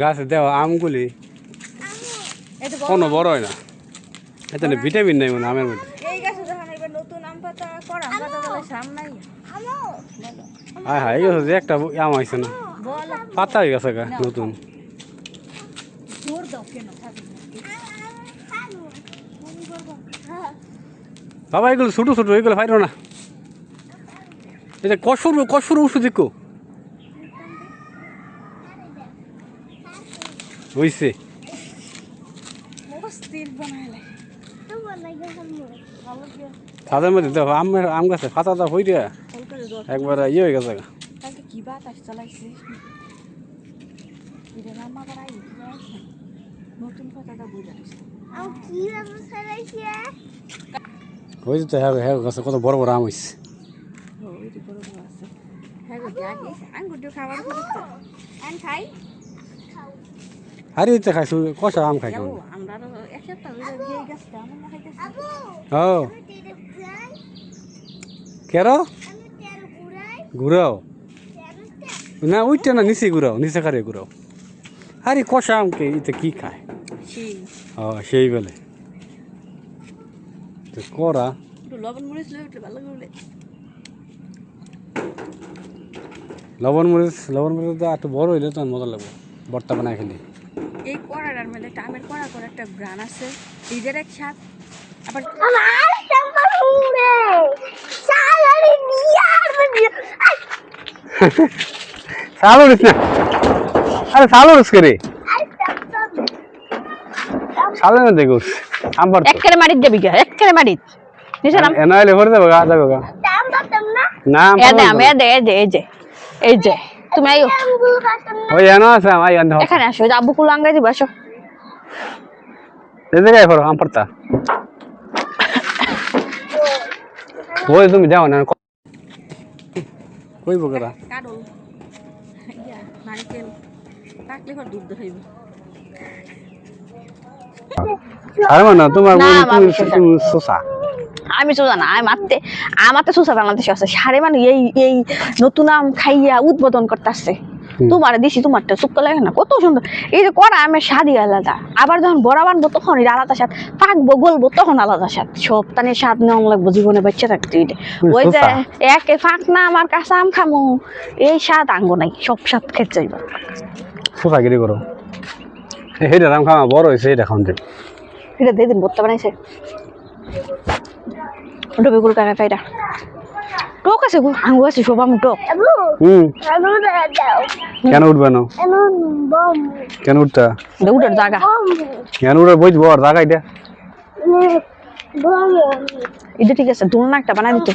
গাছে দেওয়া আমগুলি কোনো বড় হয় না, এখানে ভিটামিন নাই মানে আমের মধ্যে। হ্যাঁ হ্যাঁ, এই গেছে একটা আম হয়েছে না, পাতা হয়ে গেছে গা নতুন। বাবা এগুলো ছোটো ছোটো, এগুলো ফাইরো না। এটা কসুর ওষুধ দেখো হয়েছে। ছাদের মধ্যে দেখো আম গাছে পাতাটা হই রে একবার ইয়ে হয়ে গেছে। হয়েছে তো, হ্যাঁ হ্যাঁ গাছে কত বড় বড় আম হয়েছে। আরে তো খাইছো কষা আম খাই কেমন? ও কেরো ঘুরাও না, ওইটা না, নিচে ঘুরাও, নিচে খারে ঘুরাও। আরে কষা আমকে এটা কি খায়? ও সেই বলে করা লবণ মরিচ একটু বড় হইলে তো মজা লাগবে ভর্তা বানায় খেলে। এই কড়াটার মধ্যে একটা আমের কড়া করে একটা গ্রান আছে, ঈদের এক স্বাদ। আবার সালুরিস না, আরে সালুরিস করে সালে না দেখো আমবার একবারে মারিত যাবি গা, একবারে মারিত নিচে নাম এনাইলে ভরে দেব গা, যাবে গা না এই যে তুমি আইও, ওই এনো আছে আই আন এখানে আসো, আব্বু কুল আঙ্গাই দিবা, আসো এই জায়গায় করো আম পারতা। ওই তুমি যাও না কই বকরা কাডল ইয়া নারকেল টাকলে পর দুধ দেখাইবে। আরে না তোমার তুমি সোসা, আমি সোজা না, আমাতে সোজা বাংলাদেশে আছে সারে মানে এই নতুন আম খাইয়া উদ্বোধন করতেছে। তোমার দিছি, তোমারটা চুক্ত লাগে না, কত সুন্দর। এই যে করা আমের স্বাদই আলাদা, আবার যখন বড়া বানবো তখন এটা আলাদা স্বাদ, পাকবো গলবো তখন আলাদা স্বাদ। সব তানে স্বাদ নেওয়া লাগবো জীবনে বাচ্চা থাকতে। ওই যে একে ফাঁক না আমার কাছে আম খামু, এই স্বাদ আঙ্গো নাই, সব স্বাদ খেতে চাইবা। সোসা গিরি করো, এইটা আম খাওয়া বড় হয়েছে, এটা খাওয়ান দেব, এটা দিয়ে দিন ভর্তা বানাইছে। ডবে গুলো কাকা পাইরা টক আছে, আঙ্গু আছে, সব আম টক। কেন উঠবে না? কেন উঠতা? উঠার জায়গা কেন উঠে বুঝবো আর জায়গা এটা এটা ঠিক আছে, দোলনা একটা বানাই দিতে।